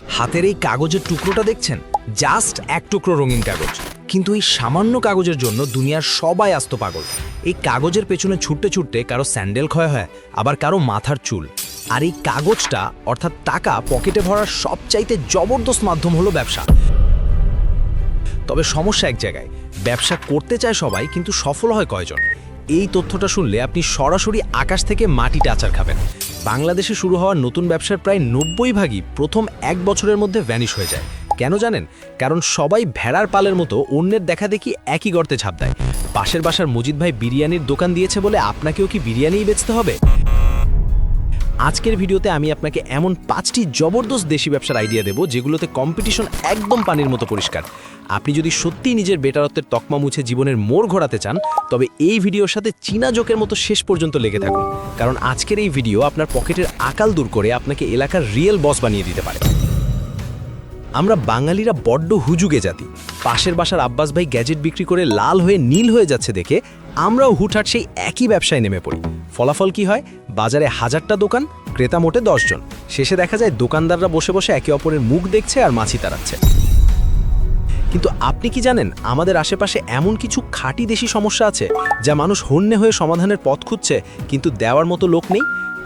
হাতের এই কাগজের টুকরোটা দেখছেন, জাস্ট এক টুকরো রঙিন কাগজ, কিন্তু এই সামান্য কাগজের জন্য দুনিয়ার সবাই আস্ত পাগল। এই কাগজের পেছনে ছুটতে ছুটতে কারো স্যান্ডেল ক্ষয় হয়, আবার কারো মাথার চুল। আর এই কাগজটা অর্থাৎ টাকা পকেটে ভরার সবচাইতে জবরদস্ত মাধ্যম হলো ব্যবসা। তবে সমস্যা এক জায়গায়, ব্যবসা করতে চায় সবাই, কিন্তু সফল হয় কয়জন? এই তথ্যটা শুনলে আপনি সরাসরি আকাশ থেকে মাটিতে আছাড় খাবেন। বাংলাদেশে শুরু হওয়া নতুন ব্যবসার প্রায় 90% প্রথম 1 বছরের মধ্যে ভ্যানিশ হয়ে যায়। কেন জানেন? কারণ সবাই ভেড়ার পালের মতো অন্যের দেখা দেখি একই গর্তে ঝাঁপ দেয়। পাশের বাসার মজিদ ভাই বিরিয়ানির দোকান দিয়েছে বলে আপনাকেও কি বিরিয়ানিই বেচতে হবে? আজকের ভিডিওতে আমি আপনাকে এমন 5টি জবরদস্ত দেশি ব্যবসার আইডিয়া দেব, যেগুলোতে কম্পিটিশন একদম পানির মতো পরিষ্কার। আপনি যদি সত্যিই নিজের বেটারত্বের তকমা মুছে জীবনের মোড় ঘোরাতে চান, তবে এই ভিডিওর সাথে চীনা জোকের মতো শেষ পর্যন্ত লেগে থাকুন, কারণ আজকের এই ভিডিও আপনার পকেটের আকাল দূর করে আপনাকে এলাকার রিয়েল বস বানিয়ে দিতে পারে। আমরা বাঙালিরা বড্ড হুজুগে জাতি। পাশের বাসার আব্বাস ভাই গ্যাজেট বিক্রি করে লাল হয়ে নীল হয়ে যাচ্ছে দেখে আমরাও হুটহাট সেই একই ব্যবসায় নেমে পড়ি। ফলাফল কি হয়? বাজারে 1000টা দোকান, ক্রেতা মোটে 10 জন। শেষে দেখা যায় দোকানদাররা বসে বসে একে অপরের মুখ দেখছে আর মাছি তাড়াচ্ছে। কিন্তু আপনি কি জানেন, আমাদের আশেপাশে এমন কিছু খাঁটি দেশি সমস্যা আছে যা মানুষ হন্যে হয়ে সমাধানের পথ খুঁজছে, কিন্তু দেওয়ার মতো লোক নেই।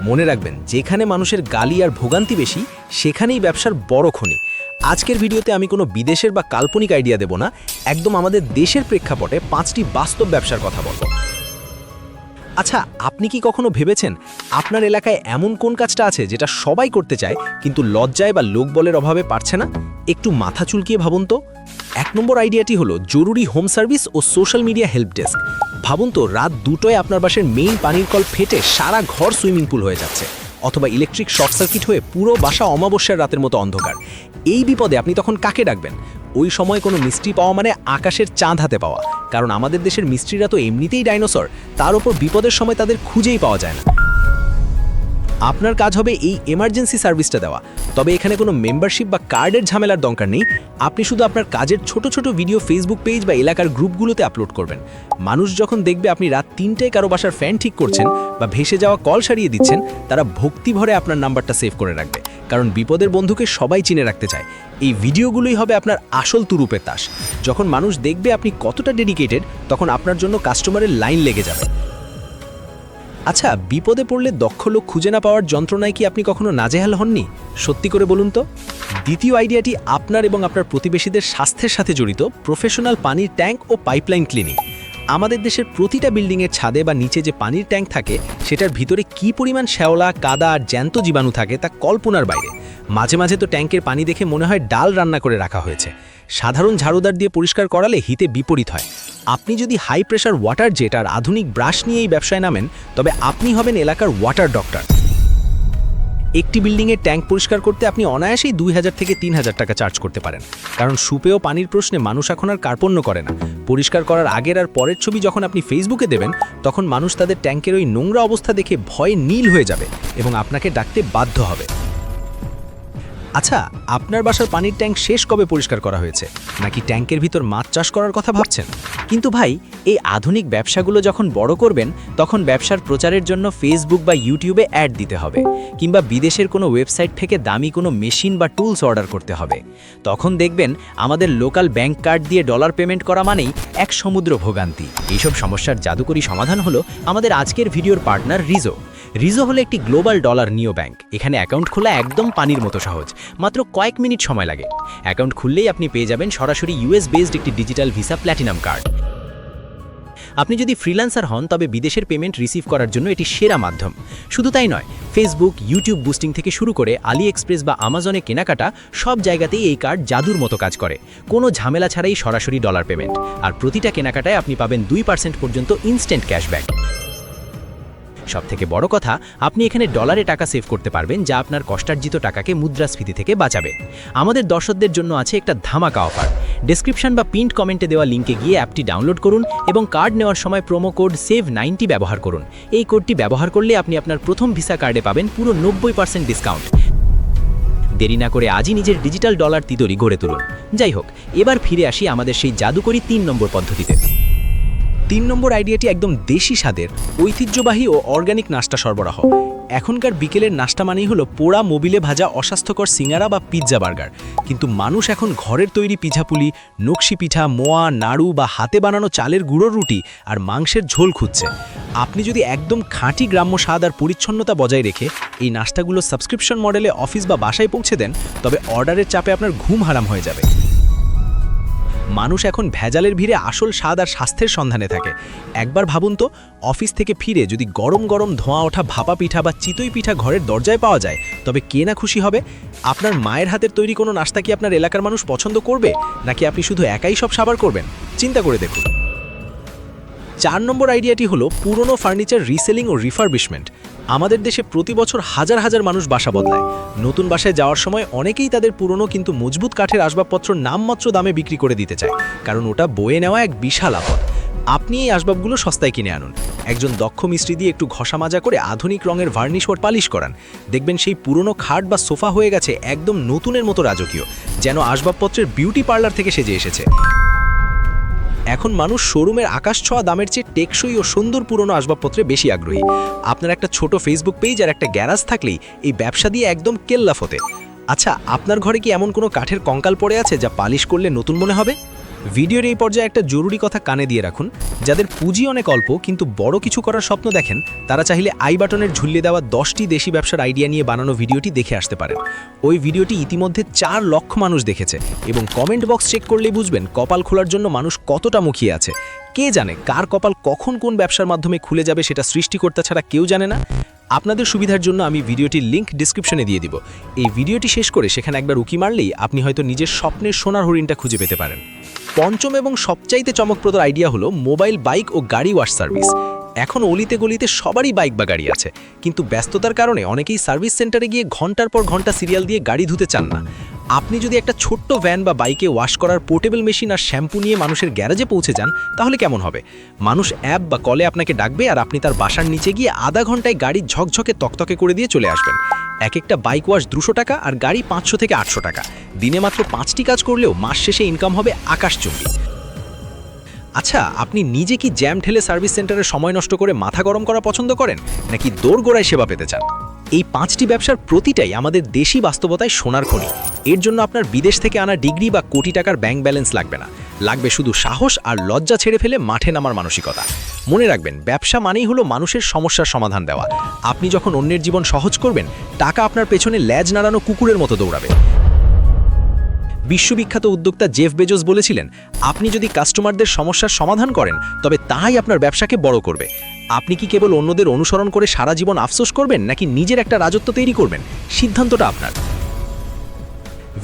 মনে রাখবেন, যেখানে মানুষের গালি আর ভোগান্তি বেশি, সেখানেই ব্যবসার বড় খনি। আজকের ভিডিওতে আমি কোনো বিদেশের বা কাল্পনিক আইডিয়া দেব না, একদম আমাদের দেশের প্রেক্ষাপটে 5টি বাস্তব ব্যবসার কথা বলবো। আচ্ছা, আপনি কি কখনো ভেবেছেন আপনার এলাকায় এমন কোন কাজটা আছে যেটা সবাই করতে চায়, কিন্তু লজ্জায় বা লোকবলের অভাবে পারছে না? একটু মাথা চুলকিয়ে ভাবুন তো। 1 নম্বর আইডিয়াটি হলো জরুরি হোম সার্ভিস ও সোশ্যাল মিডিয়া হেল্প ডেস্ক। ভাবুন তো, রাত 2টোয় আপনার বাসার মেইন পানির কল ফেটে সারা ঘর সুইমিং পুল হয়ে যাচ্ছে, অথবা ইলেকট্রিক শর্ট সার্কিট হয়ে পুরো বাসা অমাবস্যার রাতের মতো অন্ধকার। এই বিপদে আপনি তখন কাকে ডাকবেন? ওই সময় কোনো মিস্ত্রি পাওয়া মানে আকাশের চাঁদ হাতে পাওয়া, কারণ আমাদের দেশের মিস্ত্রিরা তো এমনিতেই ডাইনোসর, তার উপর বিপদের সময় তাদের খুঁজেই পাওয়া যায় না। আপনার কাজ হবে এই এমার্জেন্সি সার্ভিসটা দেওয়া। তবে এখানে কোনো মেম্বারশিপ বা কার্ডের ঝামেলার দরকার নেই। আপনি শুধু আপনার কাজের ছোট ছোট ভিডিও ফেসবুক পেজ বা এলাকার গ্রুপগুলোতে আপলোড করবেন। মানুষ যখন দেখবে আপনি রাত 3টায় কারো বাসার ফ্যান ঠিক করছেন বা ভেসে যাওয়া কল সারিয়ে দিচ্ছেন, তারা ভক্তি ভরে আপনার নাম্বারটা সেভ করে রাখবে, কারণ বিপদের বন্ধুকে সবাই চিনে রাখতে চায়। এই ভিডিওগুলোই হবে আপনার আসল তুরুপের তাস। যখন মানুষ দেখবে আপনি কতটা ডেডিকেটেড, তখন আপনার জন্য কাস্টমারের লাইন লেগে যাবে। আচ্ছা, বিপদে পড়লে দক্ষ লোক খুঁজে না পাওয়ার যন্ত্রণায় কি আপনি কখনো নাজেহাল হননি? সত্যি করে বলুন তো। দ্বিতীয় আইডিয়াটি আপনার এবং আপনার প্রতিবেশীদের স্বাস্থ্যের সাথে জড়িত, প্রফেশনাল পানির ট্যাঙ্ক ও পাইপলাইন ক্লিনিং। আমাদের দেশের প্রতিটা বিল্ডিংয়ের ছাদে বা নিচে যে পানির ট্যাঙ্ক থাকে, সেটার ভিতরে কি পরিমাণ শ্যাওলা, কাদা আর জ্যান্ত জীবাণু থাকে তা কল্পনার বাইরে। মাঝে মাঝে তো ট্যাঙ্কের পানি দেখে মনে হয় ডাল রান্না করে রাখা হয়েছে। সাধারণ ঝাড়ুদার দিয়ে পরিষ্কার করালে হিতে বিপরীত হয়। আপনি যদি হাই প্রেশার ওয়াটার জেট আর আধুনিক ব্রাশ নিয়ে এই ব্যবসায় নামেন, তবে আপনি হবেন এলাকার ওয়াটার ডক্টর। একটি বিল্ডিংয়ের ট্যাঙ্ক পরিষ্কার করতে আপনি অনায়াসেই 2000 থেকে 3000 টাকা চার্জ করতে পারেন, কারণ সুপেয় পানির প্রশ্নে মানুষ এখন আর কার্পণ্য করে না। পরিষ্কার করার আগের আর পরের ছবি যখন আপনি ফেসবুকে দেবেন, তখন মানুষ তাদের ট্যাঙ্কের ওই নোংরা অবস্থা দেখে ভয়ে নীল হয়ে যাবে এবং আপনাকে ডাকতে বাধ্য হবে। আচ্ছা, আপনার বাসার পানির ট্যাঙ্ক শেষ কবে পরিষ্কার করা হয়েছে? নাকি ট্যাঙ্কের ভিতর মাছ চাষ করার কথা ভাবছেন? কিন্তু ভাই, এই আধুনিক ব্যবসাগুলো যখন বড় করবেন, তখন ব্যবসার প্রচারের জন্য ফেসবুক বা ইউটিউবে অ্যাড দিতে হবে, কিংবা বিদেশের কোনো ওয়েবসাইট থেকে দামি কোনো মেশিন বা টুলস অর্ডার করতে হবে। তখন দেখবেন আমাদের লোকাল ব্যাংক কার্ড দিয়ে ডলার পেমেন্ট করা মানেই এক সমুদ্র ভোগান্তি। এইসব সমস্যার জাদুকরী সমাধান হলো আমাদের আজকের ভিডিওর পার্টনার রিজো। রিজো হলো একটি গ্লোবাল ডলার নিও ব্যাংক। এখানে অ্যাকাউন্ট খোলা একদম পানির মতো সহজ, মাত্র কয়েক মিনিট সময় লাগে। অ্যাকাউন্ট খুললেই আপনি পেয়ে যাবেন সরাসরি ইউএস বেসড একটি ডিজিটাল ভিসা প্ল্যাটিনাম কার্ড। আপনি যদি ফ্রিল্যান্সার হন, তবে বিদেশের পেমেন্ট রিসিভ করার জন্য এটি সেরা মাধ্যম। শুধু তাই নয়, ফেসবুক, ইউটিউব বুস্টিং থেকে শুরু করে আলি এক্সপ্রেস বা আমাজনে কেনাকাটা, সব জায়গাতেই এই কার্ড জাদুর মতো কাজ করে। কোনো ঝামেলা ছাড়াই সরাসরি ডলার পেমেন্ট, আর প্রতিটা কেনাকাটায় আপনি পাবেন 2% পর্যন্ত ইনস্ট্যান্ট ক্যাশব্যাক। সবথেকে বড় কথা, আপনি এখানে ডলারে টাকা সেভ করতে পারবেন, যা আপনার কষ্টার্জিত টাকাকে মুদ্রাস্ফীতি থেকে বাঁচাবে। আমাদের দর্শকদের জন্য আছে একটা ধামাকা অফার। ডেসক্রিপশন বা পিন্ড কমেন্টে দেওয়া লিঙ্কে গিয়ে অ্যাপটি ডাউনলোড করুন এবং কার্ড নেওয়ার সময় প্রোমো কোড SAVE90 ব্যবহার করুন। এই কোডটি ব্যবহার করলে আপনি আপনার প্রথম ভিসা কার্ডে পাবেন পুরো 90% ডিসকাউন্ট। দেরি না করে আজই নিজের ডিজিটাল ডলার তিজোরি গড়ে তুলুন। যাই হোক, এবার ফিরে আসি আমাদের সেই জাদুকরী 3 নম্বর পদ্ধতিতে। 3 নম্বর আইডিয়াটি একদম দেশি স্বাদের ঐতিহ্যবাহী ও অর্গানিক নাস্তা সরবরাহ। এখনকার বিকেলের নাস্তা মানেই হলো পোড়া মোবিলে ভাজা অস্বাস্থ্যকর সিঙ্গারা বা পিৎজা বার্গার, কিন্তু মানুষ এখন ঘরের তৈরি পিঠাপুলি, নকশি পিঠা, মোয়া, নাড়ু বা হাতে বানানো চালের গুঁড়োর রুটি আর মাংসের ঝোল খুঁজছে। আপনি যদি একদম খাঁটি গ্রাম্য স্বাদ আর পরিচ্ছন্নতা বজায় রেখে এই নাস্তাগুলো সাবস্ক্রিপশন মডেলে অফিস বা বাসায় পৌঁছে দেন, তবে অর্ডারের চাপে আপনার ঘুম হারাম হয়ে যাবে। মানুষ এখন ভেজালের ভিড়ে আসল স্বাদ আর স্বাস্থ্যের সন্ধানে থাকে। একবার ভাবুন তো, অফিস থেকে ফিরে যদি গরম গরম ধোঁয়া ওঠা ভাপা পিঠা বা চিতই পিঠা ঘরের দরজায় পাওয়া যায়, তবে কে না খুশি হবে? আপনার মায়ের হাতের তৈরি কোনো নাস্তা কি আপনার এলাকার মানুষ পছন্দ করবে, নাকি আপনি শুধু একাই সব সাবার করবেন? চিন্তা করে দেখুন। 4 নম্বর আইডিয়াটি হলো পুরনো ফার্নিচার রিসেলিং ও রিফারবিশমেন্ট। আমাদের দেশে প্রতি বছর হাজার হাজার মানুষ বাসা বদলায়। নতুন বাসায় যাওয়ার সময় অনেকেই তাদের পুরনো কিন্তু মজবুত কাঠের আসবাবপত্র নামমাত্র দামে বিক্রি করে দিতে চায়, কারণ ওটা বয়ে নেওয়া এক বিশাল আপদ। আপনি এই আসবাবগুলো সস্তায় কিনে আনুন, একজন দক্ষ মিস্ত্রি দিয়ে একটু ঘষা মাজা করে আধুনিক রঙের ভার্নিশ ও পালিশ করান। দেখবেন সেই পুরনো খাট বা সোফা হয়ে গেছে একদম নতুনের মতো রাজকীয়, যেন আসবাবপত্রের বিউটি পার্লার থেকে সেজে এসেছে। এখন মানুষ শোরুমের আকাশ ছোঁয়া দামের চেয়ে টেকসই ও সুন্দর পুরনো আসবাবপত্রে বেশি আগ্রহী। আপনার একটা ছোট ফেসবুক পেজ আর একটা গ্যারাজ থাকলেই এই ব্যবসা দিয়ে একদম কেল্লা ফতে। আচ্ছা, আপনার ঘরে কি এমন কোনো কাঠের কঙ্কাল পড়ে আছে যা পালিশ করলে নতুন মনে হবে? ভিডিওর এই পর্যায়ে একটা জরুরি কথা কানে দিয়ে রাখুন। যাদের পুঁজি অনেক অল্প কিন্তু বড় কিছু করার স্বপ্ন দেখেন, তারা চাইলে আই বাটনের ঝুলিয়ে দেওয়া 10টি দেশি ব্যবসার আইডিয়া নিয়ে বানানো ভিডিওটি দেখে আসতে পারেন। ওই ভিডিওটি ইতিমধ্যে 4 লক্ষ মানুষ দেখেছে, এবং কমেন্ট বক্স চেক করলেই বুঝবেন কপাল খোলার জন্য মানুষ কতটা মুখিয়ে আছে। কে জানে কার কপাল কখন কোন ব্যবসার মাধ্যমে খুলে যাবে, সেটা সৃষ্টিকর্তা ছাড়া কেউ জানে না। আপনাদের সুবিধার জন্য আমি ভিডিওটির লিংক ডিসক্রিপশনে দিয়ে দিব। এই ভিডিওটি শেষ করে সেখানে একবার উকি মারলেই আপনি হয়তো নিজের স্বপ্নের সোনার হরিণটা খুঁজে পেতে পারেন। 5ম এবং সবচাইতে চমকপ্রদ আইডিয়া হলো মোবাইল বাইক ও গাড়ি ওয়াশ সার্ভিস। এখন অলিতে গলিতে সবারই বাইক বা গাড়ি আছে, কিন্তু ব্যস্ততার কারণে অনেকেই সার্ভিস সেন্টারে গিয়ে ঘন্টার পর ঘন্টা সিরিয়াল দিয়ে গাড়ি ধুতে চান না। আপনি যদি একটা ছোট্ট ভ্যান বা বাইকে ওয়াশ করার পোর্টেবল মেশিন আর শ্যাম্পু নিয়ে মানুষের গ্যারেজে পৌঁছে যান, তাহলে কেমন হবে? মানুষ অ্যাপ বা কলে আপনাকে ডাকবে, আর আপনি তার বাসার নিচে গিয়ে আধা ঘন্টায় গাড়ি ঝকঝকে তকতকে করে দিয়ে চলে আসবেন। এক একটা বাইক ওয়াশ 200 টাকা আর গাড়ি 500 থেকে 800 টাকা। দিনে মাত্র 5টি কাজ করলেও মাস শেষে ইনকাম হবে আকাশচুম্বী। আচ্ছা, আপনি নিজে কি জ্যাম ঠেলে সার্ভিস সেন্টারে সময় নষ্ট করে মাথা গরম করা পছন্দ করেন, নাকি দোরগোড়ায় সেবা পেতে চান? এই 5টি ব্যবসার প্রতিটাই আমাদের দেশি বাস্তবতায় সোনার খনি। এর জন্য আপনার বিদেশ থেকে আনা ডিগ্রি বা কোটি টাকার ব্যাংক ব্যালেন্স লাগবে না, লাগবে শুধু সাহস আর লজ্জা ছেড়ে ফেলে মাঠে নামার মানসিকতা। মনে রাখবেন, ব্যবসা মানেই হলো মানুষের সমস্যার সমাধান দেওয়া। আপনি যখন অন্যের জীবন সহজ করবেন, টাকা আপনার পেছনে ল্যাজ নাড়ানো কুকুরের মতো দৌড়াবে। বিশ্ববিখ্যাত উদ্যোক্তা জেফ বেজোস বলেছিলেন, আপনি যদি কাস্টমারদের সমস্যার সমাধান করেন, তবে তাই আপনার ব্যবসাকে বড় করবে। আপনি কি কেবল অন্যদের অনুসরণ করে সারা জীবন আফসোস করবেন, নাকি নিজের একটা রাজত্ব তৈরি করবেন? সিদ্ধান্তটা আপনার।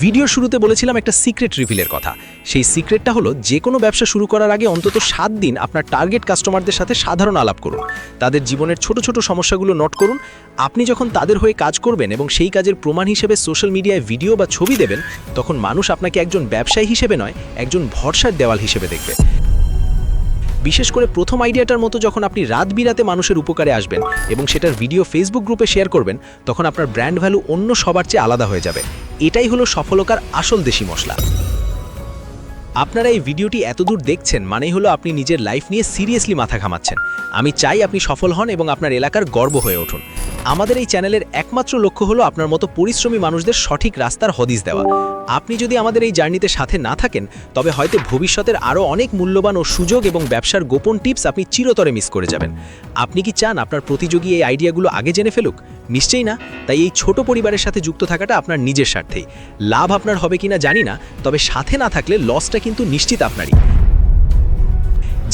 ভিডিওর শুরুতে বলেছিলাম একটা সিক্রেট রিভিলের কথা। সেই সিক্রেটটা হলো, যে কোনো ব্যবসা শুরু করার আগে অন্তত 7 দিন আপনার টার্গেট কাস্টমারদের সাথে সাধারণ আলাপ করুন। তাদের জীবনের ছোট ছোট সমস্যাগুলো নোট করুন। আপনি যখন তাদের হয়ে কাজ করবেন এবং সেই কাজের প্রমাণ হিসেবে সোশ্যাল মিডিয়ায় ভিডিও বা ছবি দেবেন, তখন মানুষ আপনাকে একজন ব্যবসায়ী হিসেবে নয়, একজন ভরসার দেওয়াল হিসেবে দেখবে। বিশেষ করে প্রথম আইডিয়াটার মতো যখন আপনি রাত বিরাতে মানুষের উপকারে আসবেন এবং সেটার ভিডিও ফেসবুক গ্রুপে শেয়ার করবেন, তখন আপনার ব্র্যান্ড ভ্যালু অন্য সবার চেয়ে আলাদা হয়ে যাবে। এটাই হলো সফলতার আসল দেশি মশলা। আপনারা এই ভিডিওটি এতদূর দেখছেন মানেই হলো আপনি নিজের লাইফ নিয়ে সিরিয়াসলি মাথা ঘামাচ্ছেন। আমি চাই আপনি সফল হন এবং আপনার এলাকার গর্ব হয়ে উঠুন। আমাদের এই চ্যানেলের একমাত্র লক্ষ্য হলো আপনার মতো পরিশ্রমী মানুষদের সঠিক রাস্তার হদিস দেওয়া। আপনি যদি আমাদের এই জার্নিতে সাথে না থাকেন, তবে হয়তো ভবিষ্যতের আরও অনেক মূল্যবান ও সুযোগ এবং ব্যবসার গোপন টিপস আপনি চিরতরে মিস করে যাবেন। আপনি কি চান আপনার প্রতিযোগী এই আইডিয়াগুলো আগে জেনে ফেলুক? নিশ্চয়ই না। তাই এই ছোট পরিবারের সাথে যুক্ত থাকাটা আপনার নিজের স্বার্থেই। লাভ আপনার হবে কিনা জানি না, তবে সাথে না থাকলে লসটা কিন্তু নিশ্চিত আপনারই।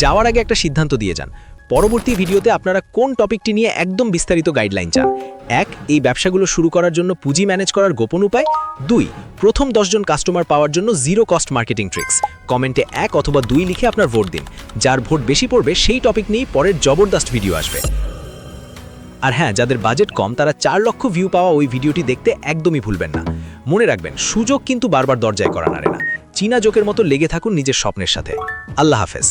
যাওয়ার আগে একটা সিদ্ধান্ত দিয়ে যান, পরবর্তী ভিডিওতে আপনারা কোন টপিকটি নিয়ে একদম বিস্তারিত গাইডলাইন চান। 1. এই ব্যবসাগুলো শুরু করার জন্য পুঁজি ম্যানেজ করার গোপন উপায়। 2. প্রথম 10 জন কাস্টমার পাওয়ার জন্য 0 কস্ট মার্কেটিং ট্রিক্স। কমেন্টে 1 অথবা 2 লিখে আপনার ভোট দিন। যার ভোট বেশি পড়বে সেই টপিক নিয়েই পরের জবরদস্ত ভিডিও আসবে। আর হ্যাঁ, যাদের বাজেট কম তারা 4 লক্ষ ভিউ পাওয়া ওই ভিডিওটি দেখতে একদমই ভুলবেন না। মনে রাখবেন, সুযোগ কিন্তু বারবার দরজায় করা নাড়ে না। চীনা জোকের মতো লেগে থাকুন নিজের স্বপ্নের সাথে। আল্লাহ হাফেজ।